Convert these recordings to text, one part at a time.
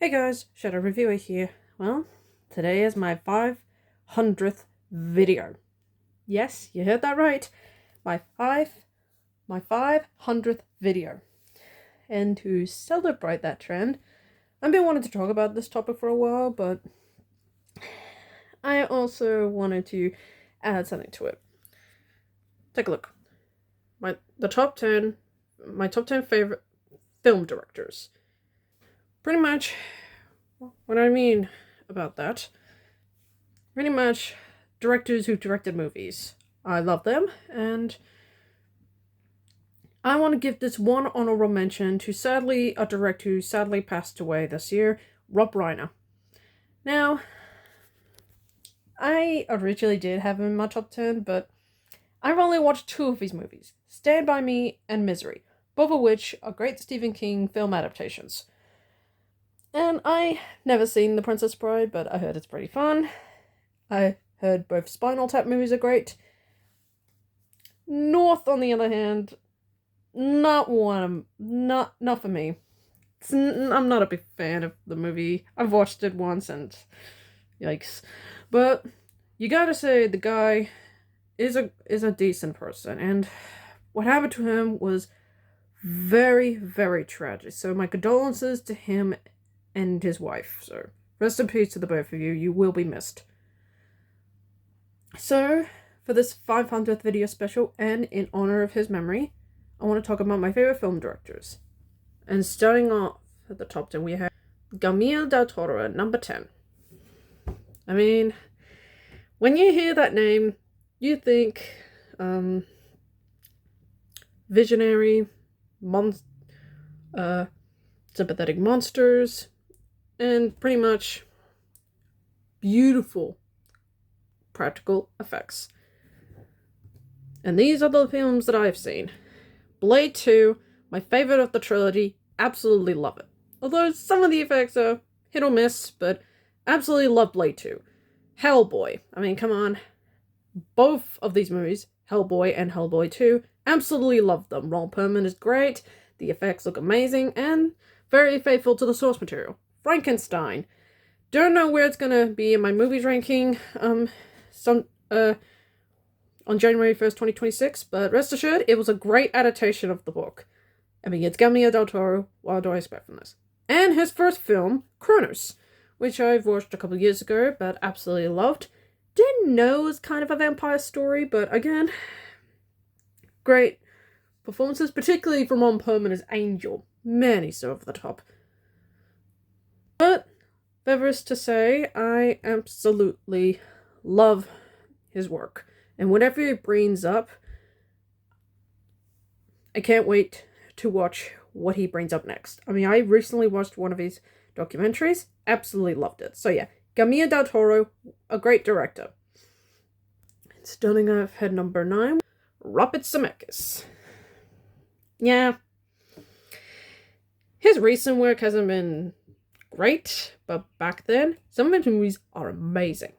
Hey guys, Shadow Reviewer here. Well, today is my 500th video. Yes, you heard that right. My 500th video. And to celebrate that trend, I've been wanting to talk about this topic for a while, but I also wanted to add something to it. Take a look. My top 10 favorite film directors. Pretty much what I mean about that, pretty much directors who directed movies. I love them, and I want to give this one honorable mention to a director who sadly passed away this year, Rob Reiner. Now, I originally did have him in my top 10, but I've only watched two of his movies, Stand By Me and Misery, both of which are great Stephen King film adaptations. And I never seen The Princess Bride, but I heard it's pretty fun. I heard both Spinal Tap movies are great. North, on the other hand, not for me. I'm not a big fan of the movie. I've watched it once and yikes. But you gotta say the guy is a decent person, and what happened to him was very, very tragic. So my condolences to him and his wife. So rest in peace to the both of you. You will be missed. So for this 500th video special and in honor of his memory, I want to talk about my favorite film directors. And starting off at the top 10, we have Guillermo del Toro at number 10. I mean, when you hear that name, you think visionary, sympathetic monsters, and pretty much beautiful practical effects. And these are the films that I've seen. Blade 2, my favorite of the trilogy, absolutely love it. Although some of the effects are hit or miss, but absolutely love Blade 2. Hellboy, I mean, come on. Both of these movies, Hellboy and Hellboy 2, absolutely love them. Ron Perlman is great, the effects look amazing, and very faithful to the source material. Frankenstein. Don't know where it's gonna be in my movies ranking on January 1st, 2026, but rest assured, it was a great adaptation of the book. I mean, it's Guillermo del Toro, what do I expect from this? And his first film, Kronos, which I've watched a couple years ago, but absolutely loved. Didn't know it was kind of a vampire story, but again, great performances, particularly from Ron Perlman as Angel. Man, he's so over the top. But, nevertheless to say, I absolutely love his work. And whatever he brings up, I can't wait to watch what he brings up next. I mean, I recently watched one of his documentaries, absolutely loved it. So yeah, Guillermo del Toro, a great director. Starting off at number 9, Robert Zemeckis. Yeah, his recent work hasn't been great, but back then, some of his movies are amazing.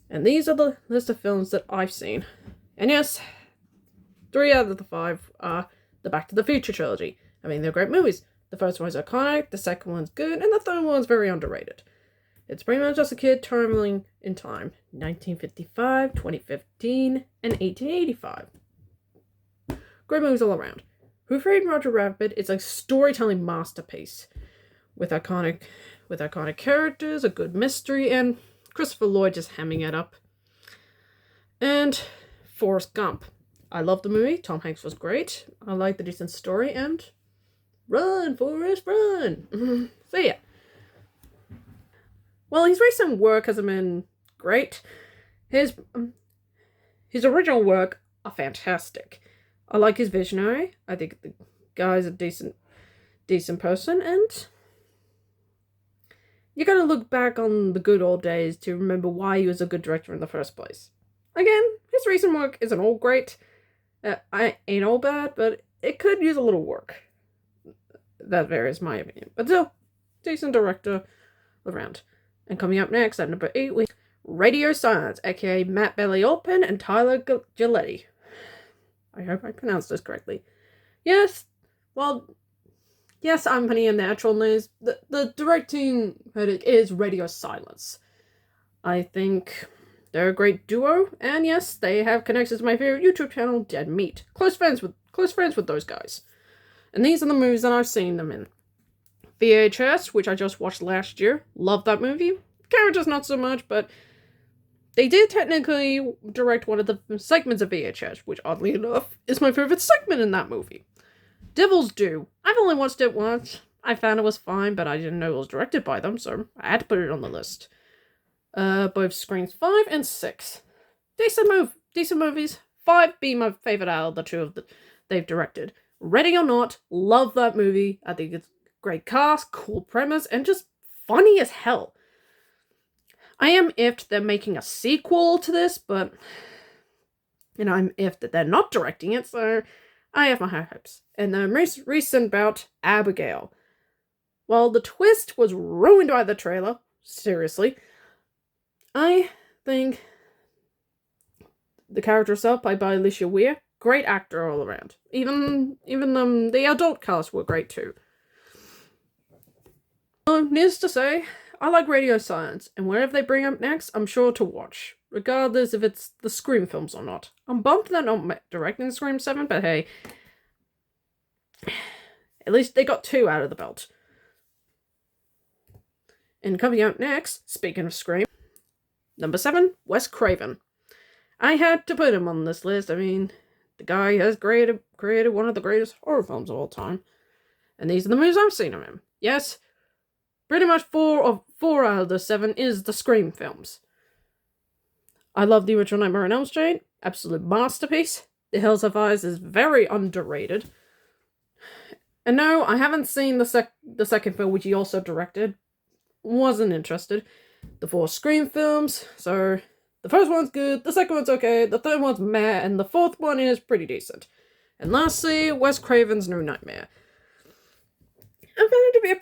And these are the list of films that I've seen. And yes, 3 out of the 5 are the Back to the Future trilogy. I mean, they're great movies. The first one's iconic, the second one's good, and the third one's very underrated. It's pretty much just a kid traveling in time. 1955, 2015, and 1885. Great movies all around. Who Framed Roger Rabbit is a storytelling masterpiece. With iconic characters, a good mystery, and Christopher Lloyd just hamming it up. And Forrest Gump. I love the movie. Tom Hanks was great. I like the decent story, and run, Forrest, run! So yeah. Well, his recent work hasn't been great. His original work are fantastic. I like his visionary. I think the guy's a decent person, and you gotta look back on the good old days to remember why he was a good director in the first place. Again, his recent work isn't all great. Ain't all bad, but it could use a little work. That varies my opinion. But still, decent director around. And coming up next at number 8, we have Radio Silence, aka Matt Belliopen and Tyler I hope I pronounced this correctly. Yes, well, Yes, I'm putting in the actual news. The directing credit is Radio Silence. I think they're a great duo, and yes, they have connections to my favorite YouTube channel, Dead Meat. Close friends with those guys. And these are the movies that I've seen them in. VHS, which I just watched last year. Love that movie. Characters not so much, but they did technically direct one of the segments of VHS, which oddly enough is my favorite segment in that movie. Devil's Due. I've only watched it once. I found it was fine, but I didn't know it was directed by them, so I had to put it on the list. Both Screams 5 and 6. Decent movies. 5 being my favorite out of the two they've directed. Ready or Not, love that movie. I think it's great cast, cool premise, and just funny as hell. I am iffed they're making a sequel to this, but I'm iffed that they're not directing it, so I have my high hopes. And the most recent bout, Abigail. Well, the twist was ruined by the trailer. Seriously. I think the character herself, played by Alicia Weir, great actor all around. Even the adult cast were great too. Needless to say, I like Radio Silence, and whatever they bring up next, I'm sure to watch, regardless if it's the Scream films or not. I'm bummed they're not directing Scream 7, but hey, at least they got 2 out of the belt. And coming out next, speaking of Scream, number 7, Wes Craven. I had to put him on this list. I mean, the guy has created one of the greatest horror films of all time. And these are the movies I've seen of him. Yes, pretty much 4 out of the 7 is the Scream films. I love the original Nightmare on Elm Street. Absolute masterpiece. The Hills Have Eyes is very underrated. And no, I haven't seen the second film, which he also directed. Wasn't interested. The 4 Scream films, so the first one's good, the second one's okay, the third one's meh, and the fourth one is pretty decent. And lastly, Wes Craven's New Nightmare. I found it to be a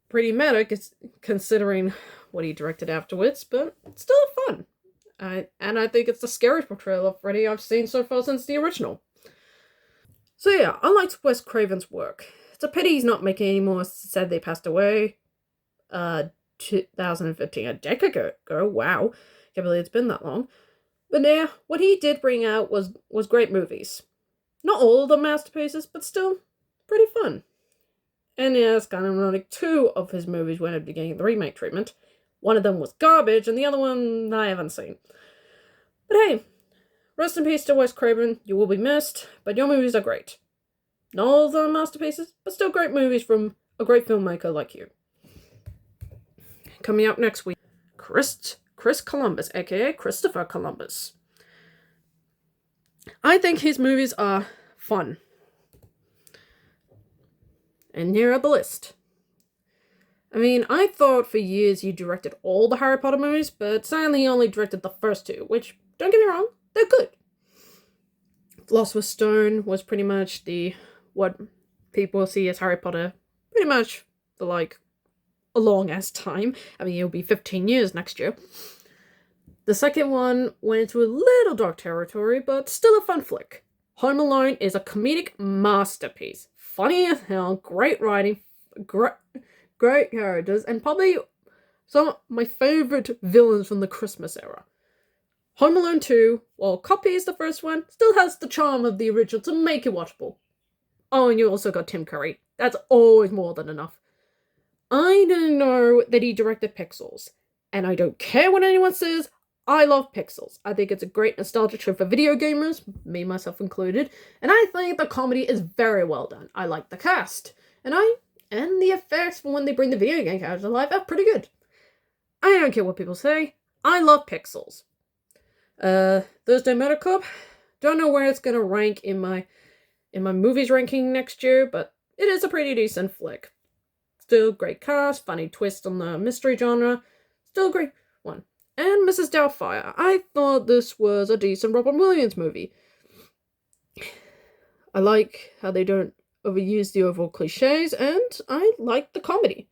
pretty meta considering what he directed afterwards, but it's still fun. And I think it's the scariest portrayal of Freddy I've seen so far since the original. So yeah, I liked Wes Craven's work. It's a pity he's not making any more. Said they passed away 2015, a decade ago. Wow, can't believe it's been that long. But yeah, what he did bring out was great movies. Not all of them masterpieces, but still pretty fun. And yeah, it's kind of ironic, 2 of his movies went up to getting the remake treatment. One of them was garbage, and the other one I haven't seen. But hey, rest in peace to Wes Craven. You will be missed, but your movies are great. Not all of them masterpieces, but still great movies from a great filmmaker like you. Coming up next week, Chris Columbus, aka Christopher Columbus. I think his movies are fun. And here are the list. I mean, I thought for years he directed all the Harry Potter movies, but sadly he only directed the first 2, which, don't get me wrong, they're good. Philosopher's Stone was pretty much what people see as Harry Potter, pretty much for a long ass time. I mean, it'll be 15 years next year. The second one went into a little dark territory, but still a fun flick. Home Alone is a comedic masterpiece. Funny as hell, great writing, great characters, and probably some of my favorite villains from the Christmas era. Home Alone 2, while copies the first one, still has the charm of the original to make it watchable. Oh, and you also got Tim Curry. That's always more than enough. I didn't know that he directed Pixels, and I don't care what anyone says, I love Pixels. I think it's a great nostalgia trip for video gamers, me myself included, and I think the comedy is very well done. I like the cast, and the effects for when they bring the video game characters to life are pretty good. I don't care what people say, I love Pixels. Thursday Meta Club, don't know where it's gonna rank in my movies ranking next year, but it is a pretty decent flick. Still great cast, funny twist on the mystery genre, still a great one. And Mrs. Doubtfire, I thought this was a decent Robin Williams movie. I like how they don't overuse the overall cliches, and I like the comedy.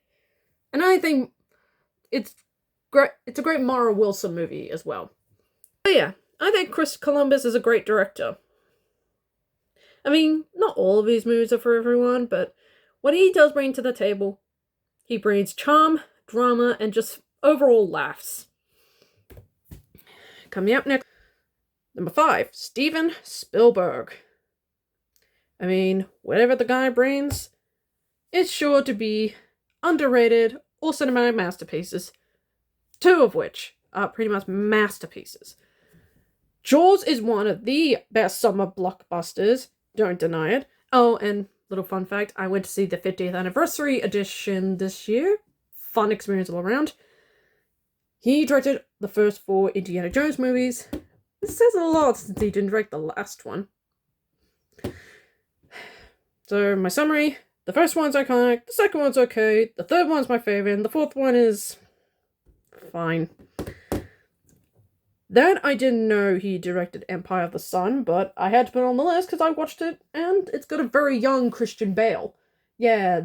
And I think it's great. It's a great Mara Wilson movie as well. But yeah, I think Chris Columbus is a great director. I mean, not all of these movies are for everyone, but what he does bring to the table, he brings charm, drama, and just overall laughs. Coming up next, number 5, Steven Spielberg. I mean, whatever the guy brings, it's sure to be underrated or cinematic masterpieces, 2 of which are pretty much masterpieces. Jaws is one of the best summer blockbusters, don't deny it. Oh, and little fun fact, I went to see the 50th anniversary edition this year. Fun experience all around. He directed the first 4 Indiana Jones movies. This says a lot since he didn't direct the last one. So, my summary, the first one's iconic, the second one's okay, the third one's my favorite, and the fourth one is fine. Then I didn't know he directed Empire of the Sun, but I had to put it on the list because I watched it, and it's got a very young Christian Bale. Yeah,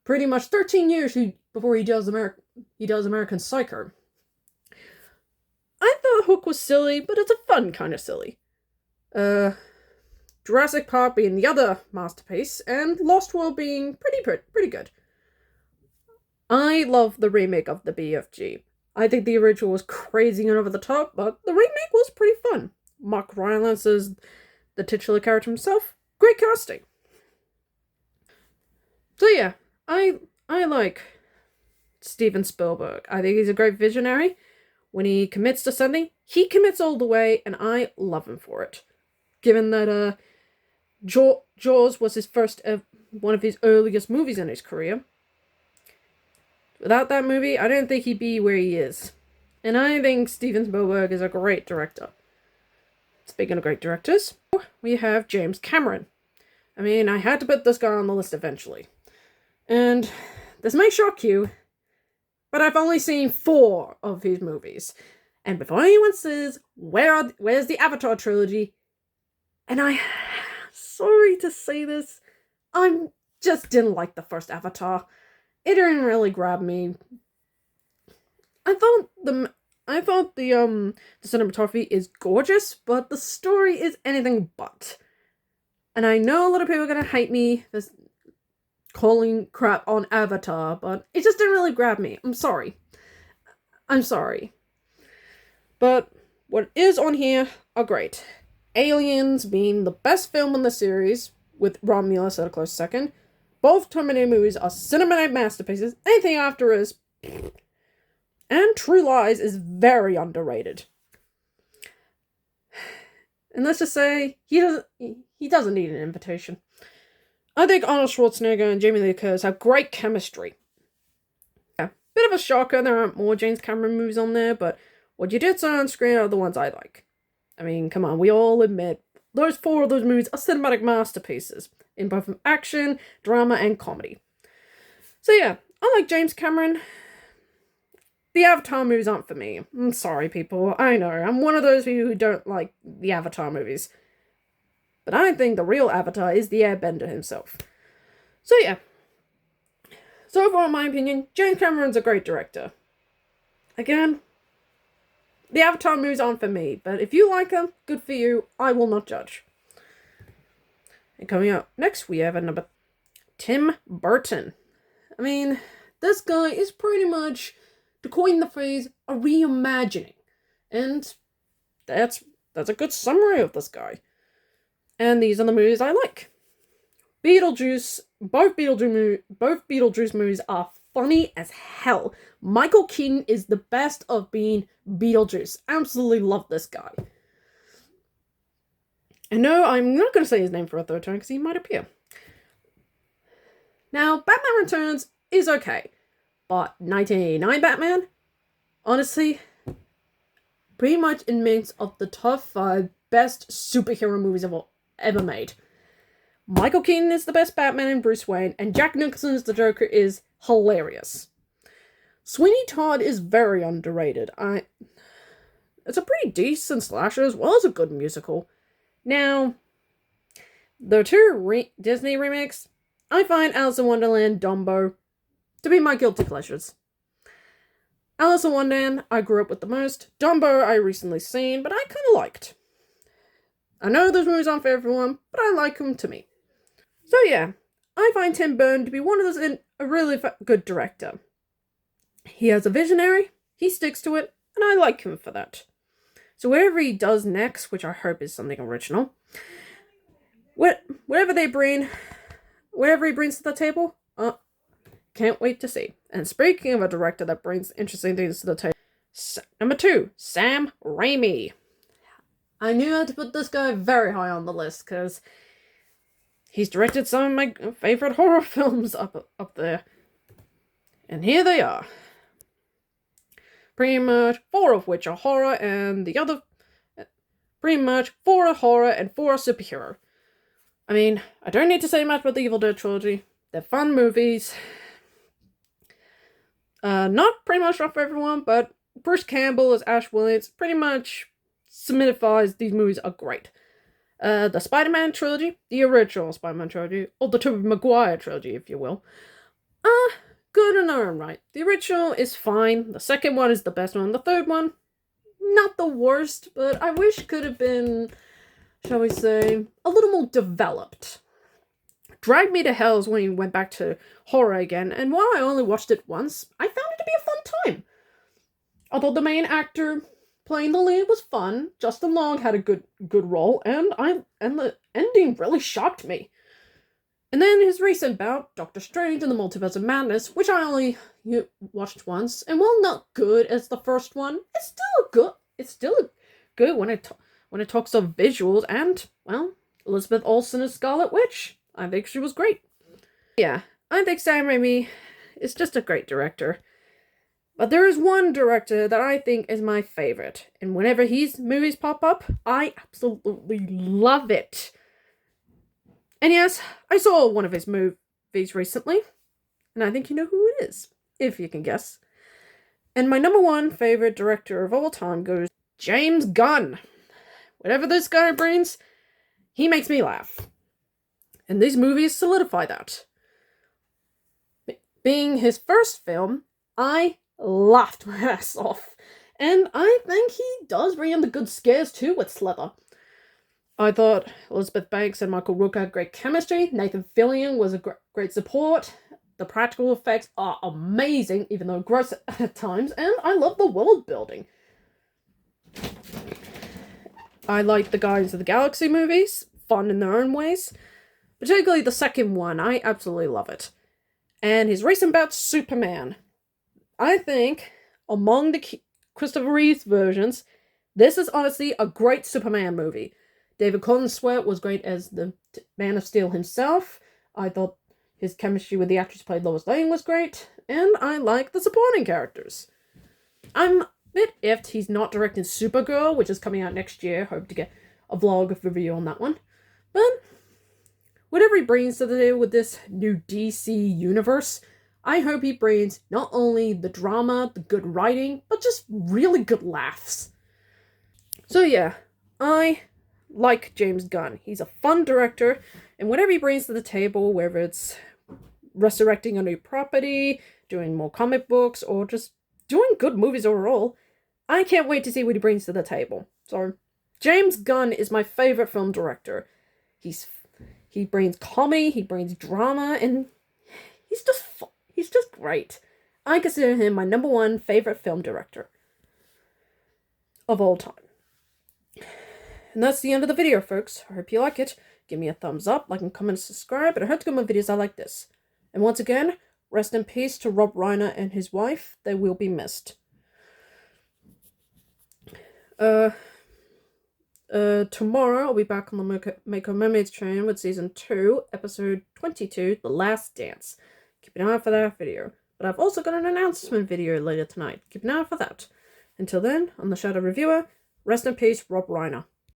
pretty much 13 years before he does American Psycho. I thought Hook was silly, but it's a fun kind of silly. Jurassic Park being the other masterpiece, and Lost World being pretty good. I love the remake of the BFG. I think the original was crazy and over the top, but the remake was pretty fun. Mark Rylance is the titular character himself. Great casting. So yeah, I like Steven Spielberg. I think he's a great visionary. When he commits to something, he commits all the way, and I love him for it. Given that Jaws was his first, one of his earliest movies in his career. Without that movie, I don't think he'd be where he is. And I think Steven Spielberg is a great director. Speaking of great directors, we have James Cameron. I mean, I had to put this guy on the list eventually. And this may shock you, but I've only seen 4 of his movies. And before anyone says, where's the Avatar trilogy? And sorry to say this, I just didn't like the first Avatar. It didn't really grab me. I thought the cinematography is gorgeous, but the story is anything but. And I know a lot of people are gonna hate me for calling crap on Avatar, but it just didn't really grab me. I'm sorry. But what is on here are great. Aliens being the best film in the series, with Romulus at a close second. Both Terminator movies are cinematic masterpieces. Anything after is... And True Lies is very underrated. And let's just say, he doesn't need an invitation. I think Arnold Schwarzenegger and Jamie Lee Curtis have great chemistry. Yeah, bit of a shocker, there aren't more James Cameron movies on there, but what you did see on screen are the ones I like. I mean, come on, we all admit, those 4 of those movies are cinematic masterpieces, in both action, drama, and comedy. So yeah, I like James Cameron. The Avatar movies aren't for me. I'm sorry, people. I know, I'm one of those people who don't like the Avatar movies. But I think the real Avatar is the Airbender himself. So yeah. So overall, in my opinion, James Cameron's a great director. Again, the Avatar movies aren't for me, but if you like them, good for you. I will not judge. And coming up next, we have a number Tim Burton. I mean, this guy is pretty much, to coin the phrase, a reimagining. And that's a good summary of this guy. And these are the movies I like. Beetlejuice, both Beetlejuice movies are funny as hell. Michael Keaton is the best of being Beetlejuice. Absolutely love this guy. And no, I'm not going to say his name for a third time because he might appear. Now, Batman Returns is okay. But 1989 Batman, honestly, pretty much in midst of the top 5 best superhero movies ever made. Michael Keaton is the best Batman and Bruce Wayne, and Jack Nicholson as the Joker is hilarious. Sweeney Todd is very underrated. It's a pretty decent slasher as well as a good musical. Now, the 2 Disney remakes, I find Alice in Wonderland, Dumbo to be my guilty pleasures. Alice in Wonderland, I grew up with the most. Dumbo, I recently seen, but I kind of liked. I know those movies aren't for everyone, but I like them to me. So yeah, I find Tim Burton to be one of those a really good director. He has a visionary, he sticks to it, and I like him for that. So whatever he does next, which I hope is something original, whatever he brings to the table, can't wait to see. And speaking of a director that brings interesting things to the table, number 2, Sam Raimi. I knew I had to put this guy very high on the list because he's directed some of my favorite horror films up there. And here they are. Pretty much 4 of which are horror, and the other pretty much 4 are horror and 4 are superhero. I mean, I don't need to say much about the Evil Dead trilogy. They're fun movies. Not pretty much not for everyone, but Bruce Campbell as Ash Williams pretty much solidifies these movies are great. The Spider-Man trilogy, the original Spider-Man trilogy, or the Tobey Maguire trilogy, if you will, good in their own right. The original is fine. The second one is the best one. The third one, not the worst, but I wish could have been, shall we say, a little more developed. Drag Me to Hell is when he went back to horror again, and while I only watched it once, I found it to be a fun time. Although the main actor playing the lead was fun, Justin Long had a good role, and the ending really shocked me. And then his recent bout, Doctor Strange and the Multiverse of Madness, which I only watched once, and while not good as the first one, it's still good when it talks of visuals and, well, Elizabeth Olsen as Scarlet Witch. I think she was great. Yeah, I think Sam Raimi is just a great director. But there is one director that I think is my favorite, and whenever his movies pop up, I absolutely love it. And yes, I saw one of his movies recently, and I think you know who it is, if you can guess. And my number 1 favorite director of all time goes James Gunn. Whatever this guy brings, he makes me laugh. And these movies solidify that. Being his first film, I laughed my ass off. And I think he does bring in the good scares too with Slither. I thought Elizabeth Banks and Michael Rook had great chemistry. Nathan Fillion was a great support. The practical effects are amazing, even though gross at times. And I love the world building. I like the Guardians of the Galaxy movies. Fun in their own ways. Particularly the second one. I absolutely love it. And his recent bout, Superman. I think, among the Christopher Reeve's versions, this is honestly a great Superman movie. David Cornsweet was great as the Man of Steel himself. I thought his chemistry with the actress who played Lois Lane was great. And I like the supporting characters. I'm a bit iffed he's not directing Supergirl, which is coming out next year. Hope to get a vlog review on that one. But whatever he brings to the table with this new DC universe, I hope he brings not only the drama, the good writing, but just really good laughs. So yeah, I like James Gunn. He's a fun director, and whatever he brings to the table, whether it's resurrecting a new property, doing more comic books, or just doing good movies overall, I can't wait to see what he brings to the table. So, James Gunn is my favorite film director. He brings comedy, he brings drama, and he's just great. I consider him my number 1 favorite film director of all time. And that's the end of the video, folks. I hope you like it. Give me a thumbs up, like and comment, subscribe, and I hope to get more videos like this. And once again, rest in peace to Rob Reiner and his wife. They will be missed. Tomorrow I'll be back on the Mako Mermaids train with season 2, episode 22, The Last Dance. Keep an eye out for that video. But I've also got an announcement video later tonight. Keep an eye out for that. Until then, I'm the Shadow Reviewer. Rest in peace, Rob Reiner.